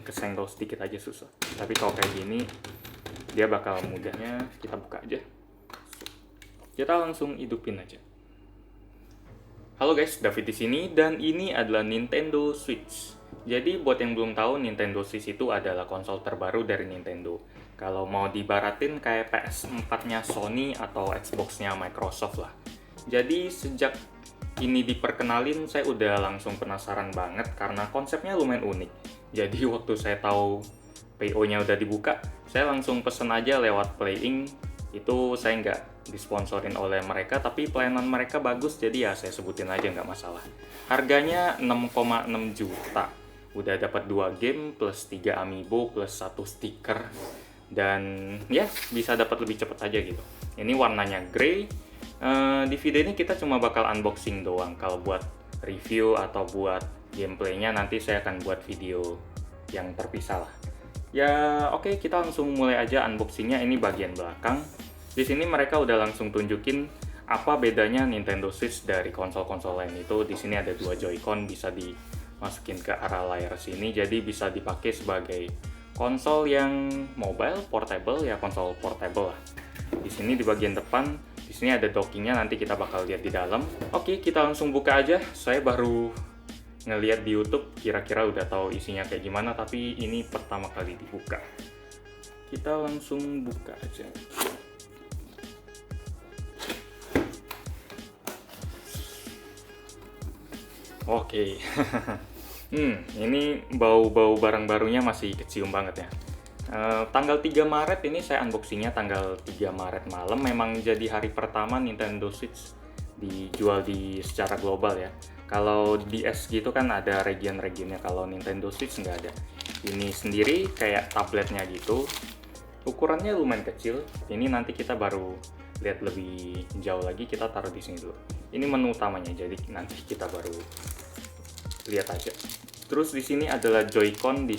kesenggol sedikit aja susah. Tapi kalau kayak gini dia bakal mudahnya. Kita buka aja, kita langsung hidupin aja. Halo guys, David di sini dan ini adalah Nintendo Switch. Jadi buat yang belum tahu, Nintendo Switch itu adalah konsol terbaru dari Nintendo. Kalau mau dibaratin kayak PS4-nya Sony atau Xbox-nya Microsoft lah. Jadi sejak ini diperkenalin, saya udah langsung penasaran banget karena konsepnya lumayan unik. Jadi waktu saya tahu PO-nya udah dibuka, saya langsung pesen aja lewat Playing. Itu saya nggak disponsorin oleh mereka, tapi pelayanan mereka bagus, jadi ya saya sebutin aja nggak masalah. Harganya 6,6 juta. Udah dapat 2 game, plus 3 amiibo, plus 1 stiker. Dan ya, bisa dapat lebih cepat aja gitu. Ini warnanya grey. Di video ini kita cuma bakal unboxing doang. Kalau buat review atau buat gameplaynya nanti saya akan buat video yang terpisah lah. Ya oke, kita langsung mulai aja unboxingnya. Ini bagian belakang. Di sini mereka udah langsung tunjukin apa bedanya Nintendo Switch dari konsol-konsol lain itu. Di sini ada 2 Joy-Con, bisa dimasukin ke arah layar sini, jadi bisa dipakai sebagai konsol yang mobile, portable, ya konsol portable lah. Di sini di bagian depan, di sini ada dockingnya, nanti kita bakal lihat di dalam. Oke, kita langsung buka aja. Saya baru ngelihat di YouTube, kira-kira udah tahu isinya kayak gimana, tapi ini pertama kali dibuka. Kita langsung buka aja. Oke. Ini bau-bau barang barunya masih kecium banget ya. Tanggal 3 Maret ini saya unboxingnya tanggal 3 Maret malam. Memang jadi hari pertama Nintendo Switch dijual secara global ya. Kalau DS gitu kan ada region-regionnya, kalau Nintendo Switch nggak ada. Ini sendiri kayak tabletnya gitu. Ukurannya lumayan kecil. Ini nanti kita baru lihat lebih jauh lagi, kita taruh di sini dulu. Ini menu utamanya, jadi nanti kita baru lihat aja. Terus di sini adalah Joy-Con,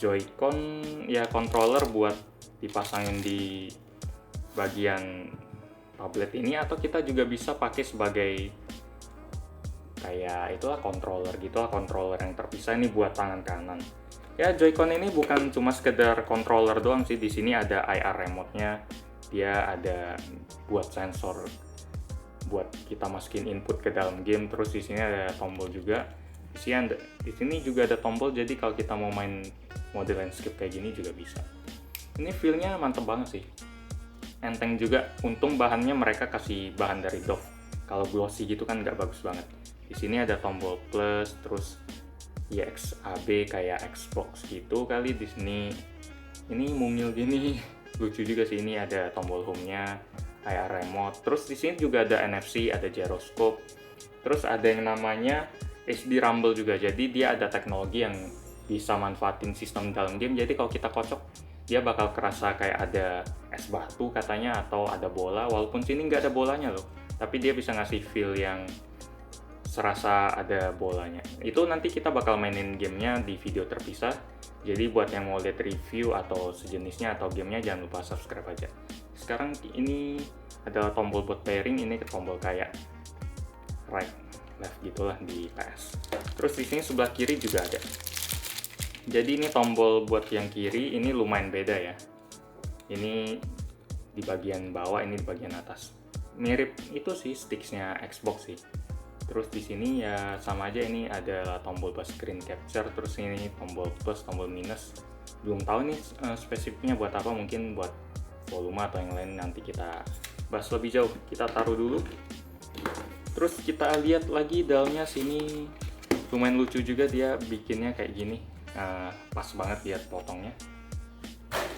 Joy-Con ya, controller buat dipasangin di bagian tablet ini, atau kita juga bisa pakai sebagai kayak itulah controller gitulah, controller yang terpisah. Ini buat tangan kanan. Ya, Joy-Con ini bukan cuma sekedar controller doang sih. Di sini ada IR remote-nya. Dia ada buat sensor buat kita masukin input ke dalam game. Terus di sini ada tombol juga. Di sini juga ada tombol, jadi kalau kita mau main mode landscape kayak gini juga bisa. Ini feel-nya mantep banget sih. Enteng juga. Untung bahannya mereka kasih bahan dari Dove. Kalau glossy gitu kan nggak bagus banget. Di sini ada tombol plus, terus EXAB kayak Xbox gitu kali. Di sini ini mungil gini. Lucu juga sih. Ini ada tombol home-nya, IR remote. Terus di sini juga ada NFC, ada gyroscope. Terus ada yang namanya HD Rumble juga. Jadi dia ada teknologi yang bisa manfaatin sistem dalam game. Jadi kalau kita kocok, dia bakal kerasa kayak ada es batu katanya, atau ada bola. Walaupun sini nggak ada bolanya loh, tapi dia bisa ngasih feel yang serasa ada bolanya. Itu nanti kita bakal mainin gamenya di video terpisah. Jadi buat yang mau lihat review atau sejenisnya atau gamenya, jangan lupa subscribe aja. Sekarang ini adalah tombol buat pairing. Ini tombol kayak right left gitulah di PS. Terus di sini sebelah kiri juga ada. Jadi ini tombol buat yang kiri ini lumayan beda ya. Ini di bagian bawah, ini di bagian atas. Mirip itu sih sticksnya Xbox sih. Terus di sini ya sama aja, ini ada tombol buat screen capture. Terus ini tombol plus, tombol minus. Belum tahu nih spesifiknya buat apa, mungkin buat volume atau yang lain, nanti kita bahas lebih jauh. Kita taruh dulu. Terus kita lihat lagi dalamnya. Sini lumayan lucu juga, dia bikinnya kayak gini. Pas banget lihat potongnya.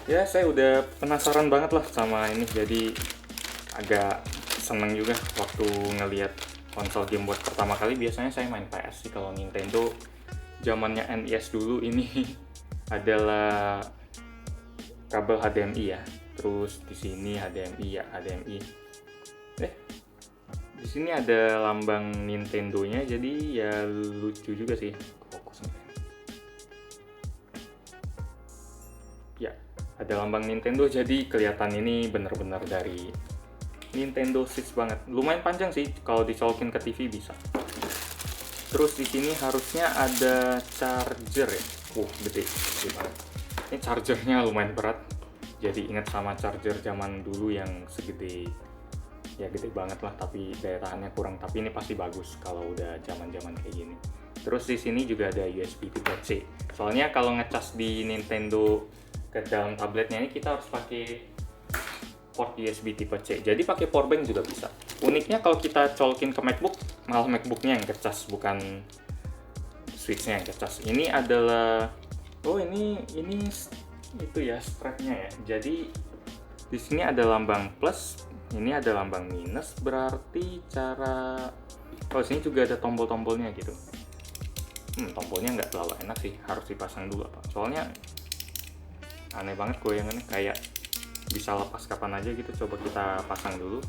Ya, saya udah penasaran banget lah sama ini, jadi agak seneng juga waktu ngelihat konsol game buat pertama kali. Biasanya saya main PS sih kalau Nintendo. Zamannya NES dulu ini adalah kabel HDMI ya. Terus di sini HDMI ya, HDMI. Di sini ada lambang Nintendo-nya, jadi ya lucu juga sih. Fokusnya. Ya, ada lambang Nintendo, jadi kelihatan ini bener-bener dari Nintendo Switch banget. Lumayan panjang sih, kalau dicolokin ke TV bisa. Terus di sini harusnya ada charger ya. Gede banget. Ini chargernya lumayan berat, jadi ingat sama charger zaman dulu yang segede, ya gede banget lah, tapi daya tahannya kurang. Tapi ini pasti bagus kalau udah zaman-zaman kayak gini. Terus di sini juga ada USB Type-C. Soalnya kalau ngecas di Nintendo ke dalam tabletnya ini kita harus pakai port USB Type-C. Jadi pakai powerbank juga bisa. Uniknya kalau kita colokin ke MacBook, malah MacBooknya yang kecas, bukan switchnya yang kecas. Ini adalah ini itu ya strapnya ya. Jadi di sini ada lambang plus, ini ada lambang minus, berarti cara sini juga ada tombol-tombolnya gitu. Tombolnya nggak terlalu enak sih, harus dipasang dulu apa. Soalnya aneh banget goyangannya, kayak bisa lepas kapan aja gitu. Coba kita pasang dulu.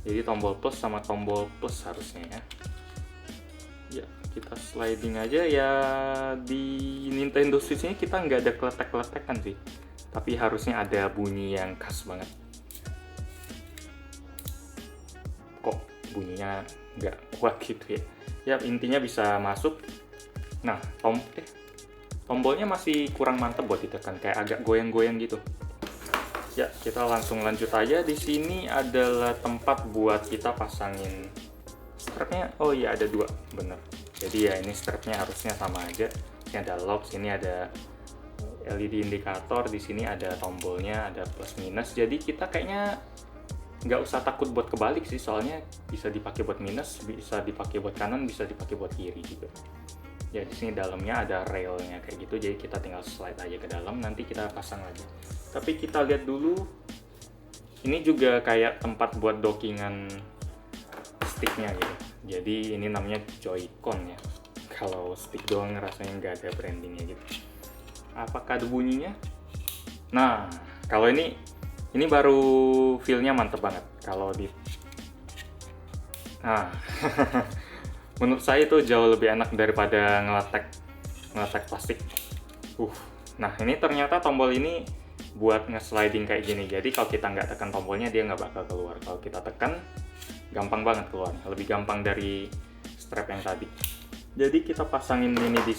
Jadi tombol plus sama tombol plus harusnya ya. Ya, kita sliding aja ya. Di Nintendo Switch ini kita nggak ada kletek-kletekan sih, tapi harusnya ada bunyi yang khas banget. Kok bunyinya nggak kuat gitu ya. Ya intinya bisa masuk. Nah, tombolnya masih kurang mantep buat ditekan, kayak agak goyang-goyang gitu. Ya, kita langsung lanjut aja. Di sini adalah tempat buat kita pasangin strapnya. Oh iya, ada dua, bener. Jadi ya ini strapnya harusnya sama aja. Ini ada lock, sini ada LED indikator, di sini ada tombolnya, ada plus minus. Jadi kita kayaknya nggak usah takut buat kebalik sih, soalnya bisa dipakai buat minus, bisa dipakai buat kanan, bisa dipakai buat kiri juga. Ya di sini dalamnya ada railnya kayak gitu, jadi kita tinggal slide aja ke dalam, nanti kita pasang lagi. Tapi kita lihat dulu, ini juga kayak tempat buat dockingan sticknya gitu. Jadi ini namanya Joy-Con ya. Kalau stick doang rasanya nggak ada brandingnya gitu. Apakah ada bunyinya? Nah, kalau ini baru feel-nya mantep banget. Kalau di menurut saya itu jauh lebih enak daripada ngeletek plastik. Nah ini ternyata tombol ini buat nge-sliding kayak gini. Jadi kalau kita nggak tekan tombolnya, dia nggak bakal keluar. Kalau kita tekan, gampang banget keluar. Lebih gampang dari strap yang tadi. Jadi kita pasangin ini di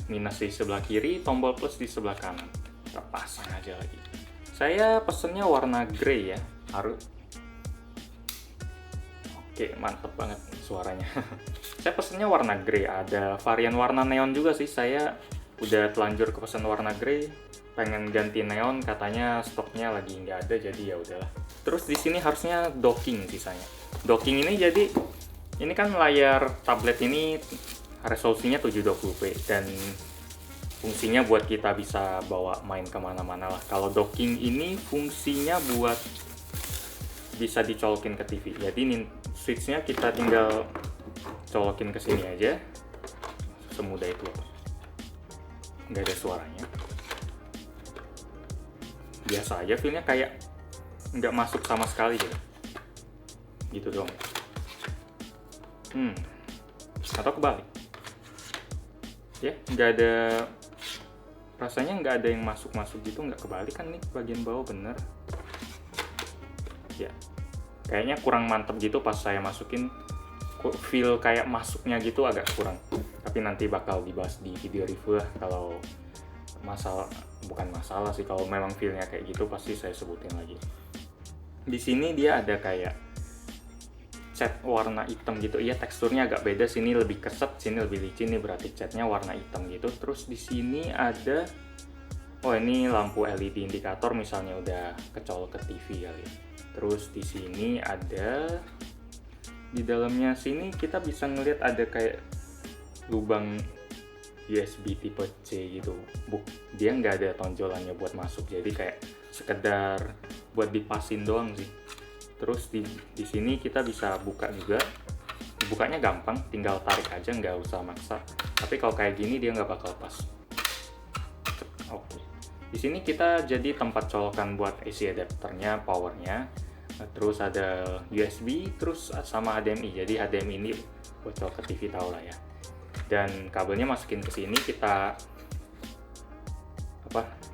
minus di sebelah kiri, tombol plus di sebelah kanan. Kita pasang aja lagi. Saya pesennya warna grey ya. Oke, mantep banget suaranya. Saya pesennya warna grey. Ada varian warna neon juga sih. Saya udah telanjur ke pesan warna grey. Pengen ganti neon, katanya stoknya lagi nggak ada, jadi ya udahlah. Terus di sini harusnya docking sisanya. Docking ini jadi ini kan layar tablet ini resolusinya 720p dan fungsinya buat kita bisa bawa main kemana-mana lah. Kalau docking ini fungsinya buat bisa dicolokin ke TV. Jadi switchnya kita tinggal colokin ke sini aja, semudah itu. Nggak ada suaranya. Biasa aja, feelnya kayak nggak masuk sama sekali gitu dong. Atau kebalik ya, nggak ada, rasanya nggak ada yang masuk gitu, nggak kebalik kan nih bagian bawah, bener ya. Kayaknya kurang mantep gitu pas saya masukin, feel kayak masuknya gitu agak kurang. Tapi nanti bakal dibahas di video review lah. Kalau bukan masalah sih, kalau memang feelnya kayak gitu pasti saya sebutin lagi. Di sini dia ada kayak cat warna hitam gitu. Iya, teksturnya agak beda, sini lebih keset, sini lebih licin nih, berarti catnya warna hitam gitu. Terus di sini ada ini lampu LED indikator, misalnya udah kecolok ke TV kali. Terus di sini ada, di dalamnya sini kita bisa ngelihat ada kayak lubang USB tipe C gitu. Dia nggak ada tonjolannya buat masuk, jadi kayak sekedar buat dipasin doang sih. Terus di sini kita bisa buka juga. Bukanya gampang, tinggal tarik aja, nggak usah maksa. Tapi kalau kayak gini dia nggak bakal pas. Oke. Di sini kita jadi tempat colokan buat AC adapternya, powernya. Terus ada USB, terus sama HDMI. Jadi HDMI ini buat colok ke TV, tau lah ya. Dan kabelnya masukin ke sini,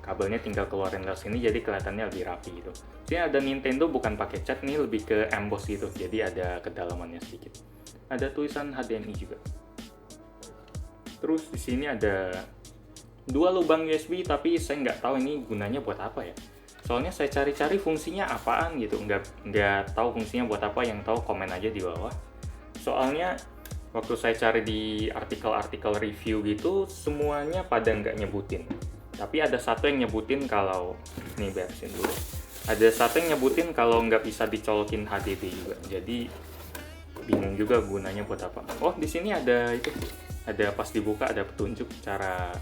kabelnya tinggal keluarin dari sini, jadi kelihatannya lebih rapi gitu. Ini ada Nintendo, bukan pakai cat, nih lebih ke emboss gitu, jadi ada kedalamannya sedikit. Ada tulisan HDMI juga. Terus di sini ada dua lubang USB, tapi saya nggak tahu ini gunanya buat apa ya. Soalnya saya cari-cari fungsinya apaan gitu, nggak tahu fungsinya buat apa. Yang tahu komen aja di bawah. Soalnya waktu saya cari di artikel-artikel review gitu, semuanya pada nggak nyebutin. Tapi ada satu yang nyebutin kalau, nih beresin dulu. Ada satu yang nyebutin kalau nggak bisa dicolokin HDD juga. Jadi bingung juga gunanya buat apa. Oh, di sini ada itu. Ada pas dibuka ada petunjuk cara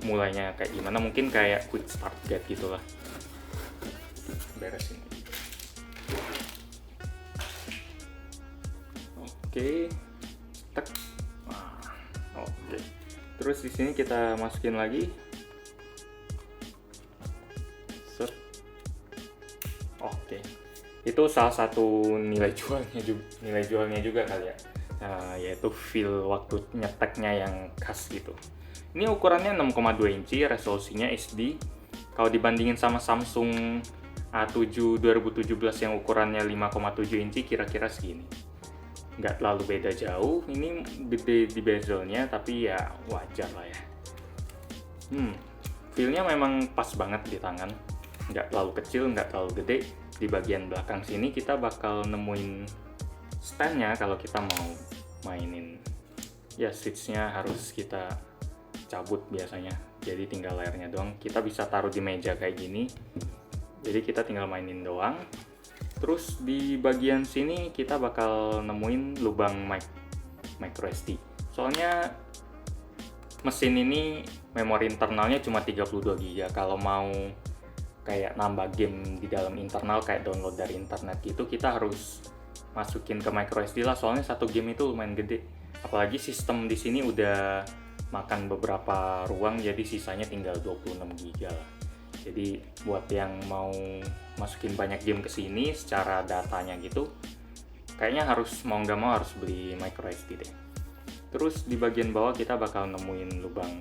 mulainya kayak gimana. Mungkin kayak quick start guide gitulah. Beresin. Oke. Tek. Nah, oke. Terus di sini kita masukin lagi. Set. Oke. Itu salah satu nilai jualnya juga kali ya. Nah, yaitu feel waktu nyeteknya yang khas gitu. Ini ukurannya 6,2 inci, resolusinya HD. Kalau dibandingin sama Samsung A7 2017 yang ukurannya 5,7 inci, kira-kira segini. Nggak terlalu beda jauh. Ini gede di bezelnya, tapi ya wajar lah ya. Feel-nya memang pas banget di tangan. Nggak terlalu kecil, nggak terlalu gede. Di bagian belakang sini kita bakal nemuin stand-nya kalau kita mau mainin. Ya, switch-nya harus kita cabut biasanya. Jadi tinggal layarnya doang. Kita bisa taruh di meja kayak gini. Jadi kita tinggal mainin doang. Terus di bagian sini kita bakal nemuin lubang micro SD. Soalnya mesin ini memori internalnya cuma 32 GB. Kalau mau kayak nambah game di dalam internal kayak download dari internet gitu, kita harus masukin ke micro SD lah. Soalnya satu game itu lumayan gede. Apalagi sistem di sini udah makan beberapa ruang, jadi sisanya tinggal 26 GB lah. Jadi buat yang mau masukin banyak game ke sini secara datanya gitu, kayaknya harus mau nggak mau harus beli micro SD deh. Terus di bagian bawah kita bakal nemuin lubang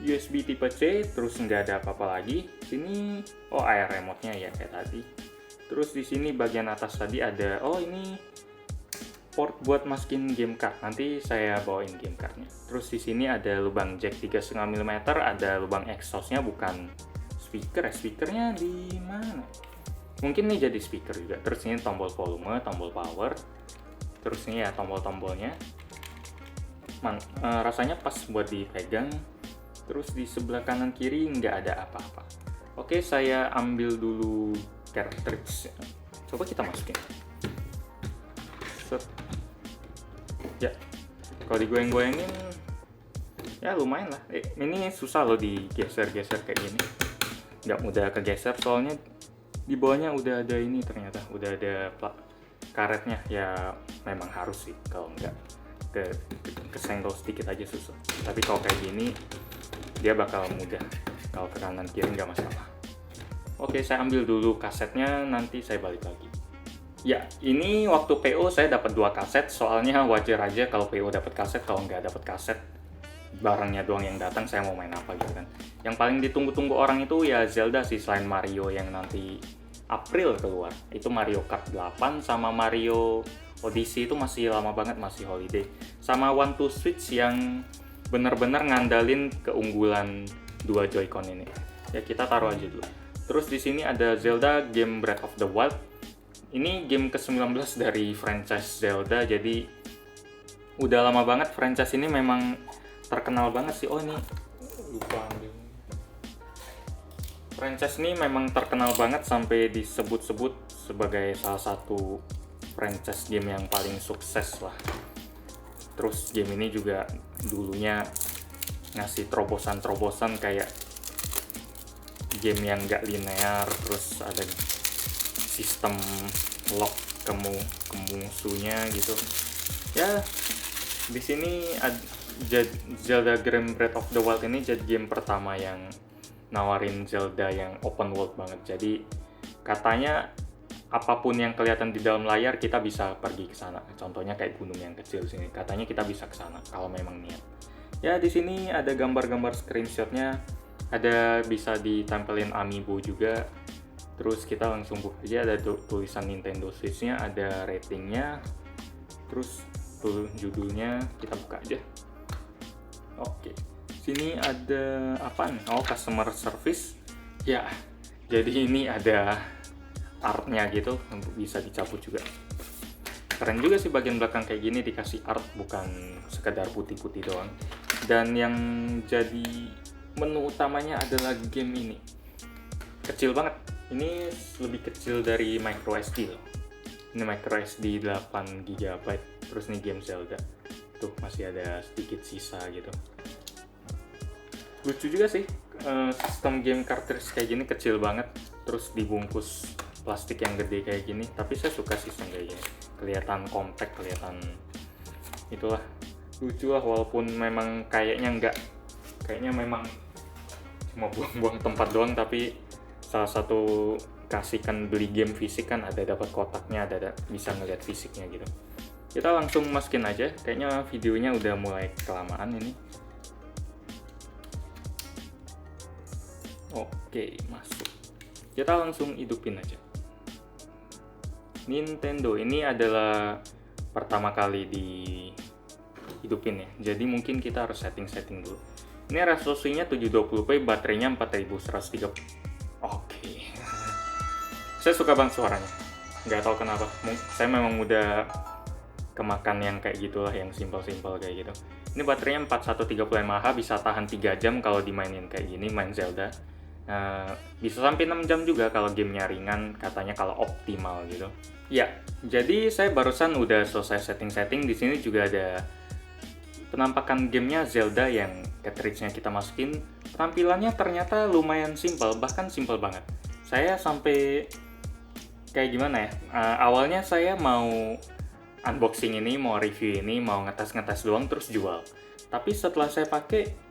USB tipe C, terus nggak ada apa-apa lagi. Sini, air remote-nya ya kayak tadi. Terus di sini bagian atas tadi ada, ini port buat masukin game card. Nanti saya bawain game cardnya. Terus di sini ada lubang jack 3,5 mm, ada lubang exhaust-nya bukan speaker. Speakernya di mana? Mungkin ini jadi speaker juga. Terus ini tombol volume, tombol power. Terus ini ya tombol-tombolnya. Rasanya pas buat dipegang. Terus di sebelah kanan kiri nggak ada apa-apa. Oke, saya ambil dulu cartridge. Coba kita masukin. Set. Ya, kalau digoyang-goyangin, ya lumayan lah. Ini susah loh digeser-geser kayak gini. Nggak mudah kegeser, soalnya di bawahnya udah ada ini ternyata. Udah ada karetnya. Ya memang harus sih, kalau nggak kesenggol sedikit aja susah. Tapi kalau kayak gini, dia bakal mudah. Kalau ke kanan kiri nggak masalah. Oke, saya ambil dulu kasetnya, nanti saya balik lagi. Ya, ini waktu PO saya dapat 2 kaset, soalnya wajar aja kalau PO dapat kaset. Kalau nggak dapat kaset, barangnya doang yang datang, saya mau main apa gitu kan. Yang paling ditunggu-tunggu orang itu ya Zelda sih, selain Mario yang nanti April keluar. Itu Mario Kart 8 sama Mario Odyssey itu masih lama banget, masih holiday. Sama One to Switch yang bener-bener ngandalin keunggulan 2 Joy-Con ini. Ya kita taruh aja dulu. Terus di sini ada Zelda game Breath of the Wild. Ini game ke-19 dari franchise Zelda, jadi udah lama banget franchise ini memang terkenal banget sih. Ini lupa ambil. Franchise ini memang terkenal banget sampai disebut-sebut sebagai salah satu franchise game yang paling sukses lah. Terus game ini juga dulunya ngasih terobosan-terobosan kayak game yang nggak linear, terus ada sistem lock ke musuhnya gitu. Ya, di sini Zelda Game Breath of the Wild ini jadi game pertama yang nawarin Zelda yang open world banget. Jadi katanya apapun yang kelihatan di dalam layar kita bisa pergi ke sana. Contohnya kayak gunung yang kecil sini. Katanya kita bisa ke sana kalau memang niat. Ya, di sini ada gambar-gambar screenshotnya. Ada bisa ditempelin amiibo juga. Terus kita langsung buka aja, ada tulisan Nintendo Switch-nya, ada ratingnya. Terus judulnya kita buka aja. Oke. Sini ada apa nih? Oh, customer service. Ya, jadi ini ada artnya gitu, bisa dicabut juga. Keren juga sih bagian belakang kayak gini dikasih art, bukan sekedar putih-putih doang. Dan yang jadi menu utamanya adalah game ini. Kecil banget. Ini lebih kecil dari micro SD loh. Ini micro SD 8 GB. Terus nih game Zelda. Tuh masih ada sedikit sisa gitu. Lucu juga sih, sistem game cartridge kayak gini kecil banget, terus dibungkus plastik yang gede kayak gini. Tapi saya suka sistem kayak gini, kelihatan compact, kelihatan itulah lucu lah, walaupun memang kayaknya memang cuma buang-buang tempat doang. Tapi salah satu kasihkan beli game fisik kan ada dapat kotaknya, ada bisa ngeliat fisiknya gitu. Kita langsung masukin aja, kayaknya videonya udah mulai kelamaan ini. Oke, masuk. Kita langsung hidupin aja. Nintendo ini adalah pertama kali dihidupin ya. Jadi mungkin kita harus setting dulu. Ini resolusinya 720p, baterainya 4130. Oke. Saya suka banget suaranya. Nggak tahu kenapa. Saya memang udah kemakan yang kayak gitulah, yang simpel-simpel kayak gitu. Ini baterainya 4130 mAh, bisa tahan 3 jam kalau dimainin kayak gini, main Zelda. Bisa sampai 6 jam juga kalau gamenya ringan, katanya kalau optimal gitu. Ya, jadi saya barusan udah selesai setting. Di sini juga ada penampakan gamenya Zelda yang cartridge-nya kita masukin. Tampilannya ternyata lumayan simpel, bahkan simpel banget. Saya sampai kayak gimana ya? Awalnya saya mau unboxing ini, mau review ini, mau ngetes doang terus jual. Tapi setelah saya pakai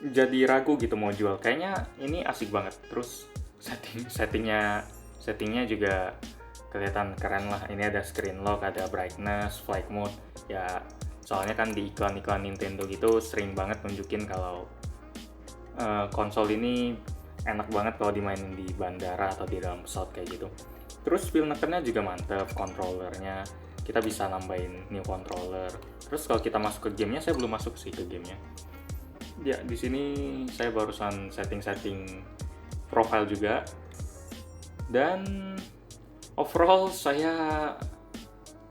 jadi ragu gitu mau jual, kayaknya ini asik banget. Terus settingnya juga kelihatan keren lah. Ini ada screen lock, ada brightness, flight mode ya, soalnya kan di iklan Nintendo gitu sering banget nunjukin kalau konsol ini enak banget kalau dimainin di bandara atau di dalam pesawat kayak gitu. Terus feel nekernya juga mantep, controllernya kita bisa nambahin new controller. Terus kalau kita masuk ke gamenya, saya belum masuk sih ke gamenya. Ya, di sini saya barusan setting profile juga. Dan overall saya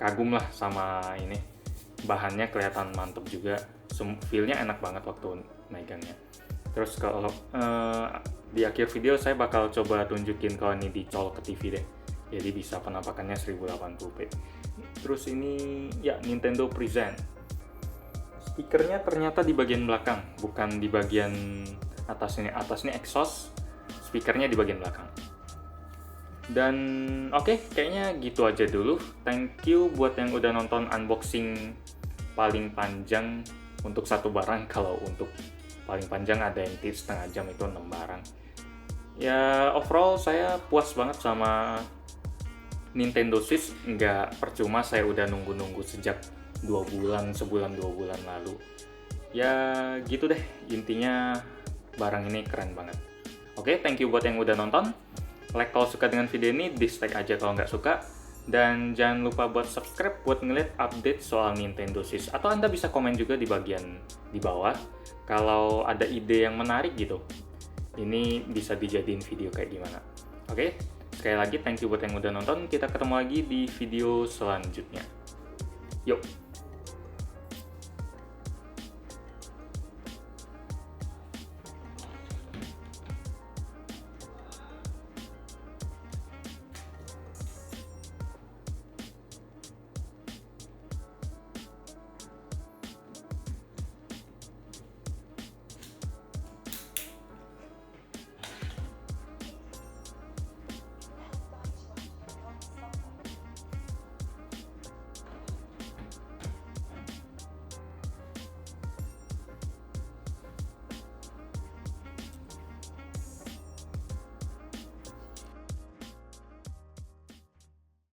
kagum lah sama ini. Bahannya kelihatan mantep juga. Feel-nya enak banget waktu megangnya. Terus kalau di akhir video saya bakal coba tunjukin kalau ini dicolok ke TV deh. Jadi bisa penampakannya 1080p. Terus ini ya Nintendo Present. Speakernya ternyata di bagian belakang, bukan di bagian atas ini. Atas ini exhaust, speakernya di bagian belakang. Dan oke, kayaknya gitu aja dulu. Thank you buat yang udah nonton unboxing paling panjang untuk satu barang. Kalau untuk paling panjang ada yang setengah jam, itu 6 barang. Ya overall saya puas banget sama Nintendo Switch. Nggak percuma saya udah nunggu sejak 2 bulan lalu. Ya gitu deh, intinya barang ini keren banget. Oke, thank you buat yang udah nonton. Like kalau suka dengan video ini, dislike aja kalau nggak suka. Dan jangan lupa buat subscribe buat ngeliat update soal Nintendo Switch. Atau Anda bisa komen juga di bagian di bawah kalau ada ide yang menarik gitu. Ini bisa dijadiin video kayak gimana. Oke, sekali lagi thank you buat yang udah nonton. Kita ketemu lagi di video selanjutnya. Yuk!